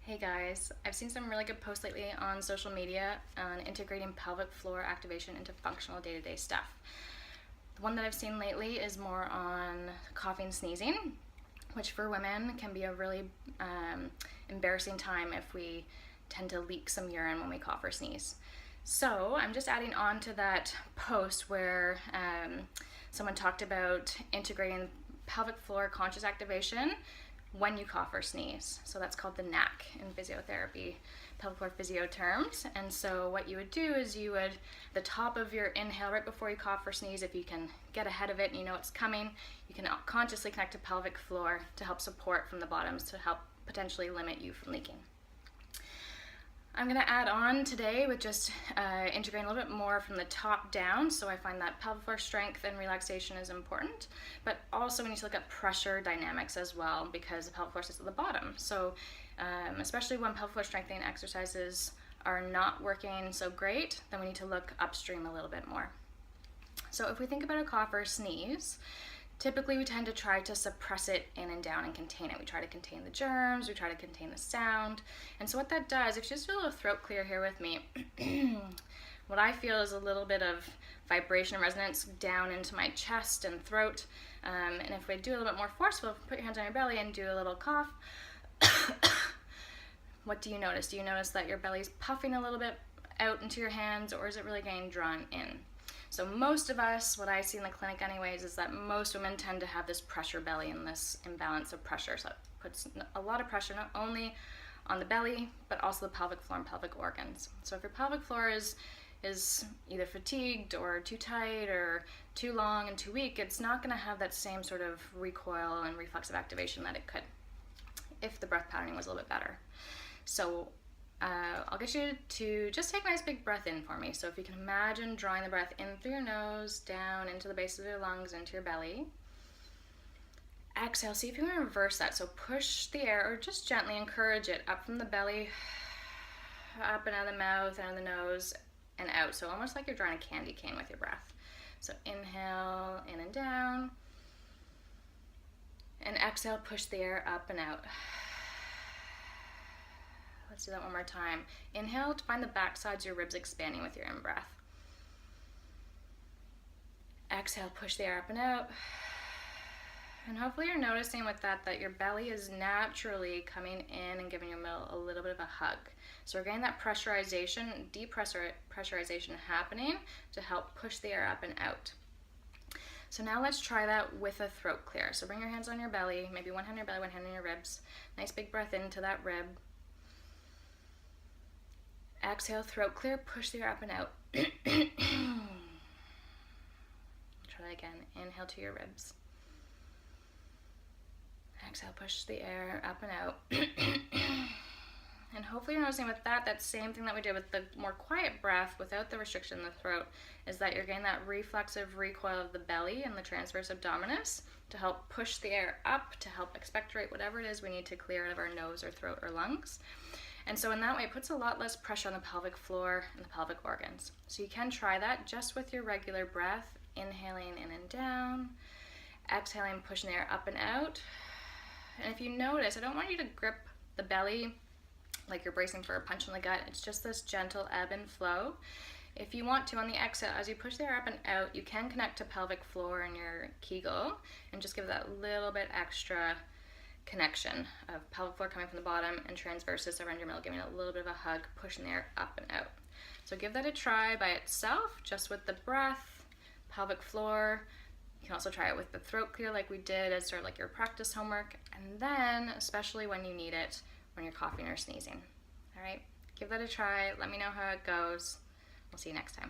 Hey guys, I've seen some really good posts lately on social media on integrating pelvic floor activation into functional day-to-day stuff. The one that I've seen lately is more on coughing, sneezing, which for women can be a really embarrassing time if we tend to leak some urine when we cough or sneeze. So I'm just adding on to that post where someone talked about integrating pelvic floor conscious activation when you cough or sneeze. So that's called the knack in physiotherapy, pelvic floor physio terms. And so what you would do is you would, the top of your inhale right before you cough or sneeze, if you can get ahead of it and you know it's coming, you can consciously connect to pelvic floor to help support from the bottoms to help potentially limit you from leaking. I'm going to add on today with just integrating a little bit more from the top down. So I find that pelvic floor strength and relaxation is important, but also we need to look at pressure dynamics as well because the pelvic floor sits at the bottom. So especially when pelvic floor strengthening exercises are not working so great, then we need to look upstream a little bit more. So if we think about a cough or sneeze, typically we tend to try to suppress it in and down and contain it. We try to contain the germs, we try to contain the sound. And so what that does, if you just feel a throat clear here with me, what I feel is a little bit of vibration and resonance down into my chest and throat. And if we do a little bit more forceful, put your hands on your belly and do a little cough. What do you notice? Do you notice that your belly's puffing a little bit out into your hands, or is it really getting drawn in? So most of us, what I see in the clinic anyways, is that most women tend to have this pressure belly and this imbalance of pressure. So it puts a lot of pressure not only on the belly, but also the pelvic floor and pelvic organs. So if your pelvic floor is either fatigued or too tight or too long and too weak, it's not going to have that same sort of recoil and reflexive activation that it could if the breath patterning was a little bit better. So I'll get you to just take a nice big breath in for me. So if you can imagine drawing the breath in through your nose, down into the base of your lungs, into your belly. Exhale, see if you can reverse that. So push the air, or just gently encourage it up from the belly, up and out of the mouth, out of the nose, and out. So almost like you're drawing a candy cane with your breath. So inhale, in and down. And exhale, push the air up and out. Let's do that one more time. Inhale to find the back sides of your ribs expanding with your in-breath. Exhale, push the air up and out. And hopefully you're noticing with that your belly is naturally coming in and giving your middle a little bit of a hug. So we're getting that pressurization, depressurization happening to help push the air up and out. So now let's try that with a throat clear. So bring your hands on your belly, maybe one hand on your belly, one hand on your ribs. Nice big breath into that rib. Exhale, throat clear, push the air up and out. Try that again. Inhale to your ribs. Exhale, push the air up and out. And hopefully you're noticing with that same thing that we did with the more quiet breath without the restriction in the throat, is that you're getting that reflexive recoil of the belly and the transverse abdominis to help push the air up, to help expectorate whatever it is we need to clear out of our nose or throat or lungs. And so in that way, it puts a lot less pressure on the pelvic floor and the pelvic organs. So you can try that just with your regular breath, inhaling in and down, exhaling, pushing the air up and out. And if you notice, I don't want you to grip the belly like you're bracing for a punch in the gut. It's just this gentle ebb and flow. If you want to, on the exhale, as you push the air up and out, you can connect to pelvic floor in your kegel and just give that little bit extra connection of pelvic floor coming from the bottom and transversus around your middle, giving it a little bit of a hug, pushing the air up and out. So give that a try by itself, just with the breath, pelvic floor. You can also try it with the throat clear like we did as sort of like your practice homework, and then especially when you need it, when you're coughing or sneezing. All right, give that a try. Let me know how it goes. We'll see you next time.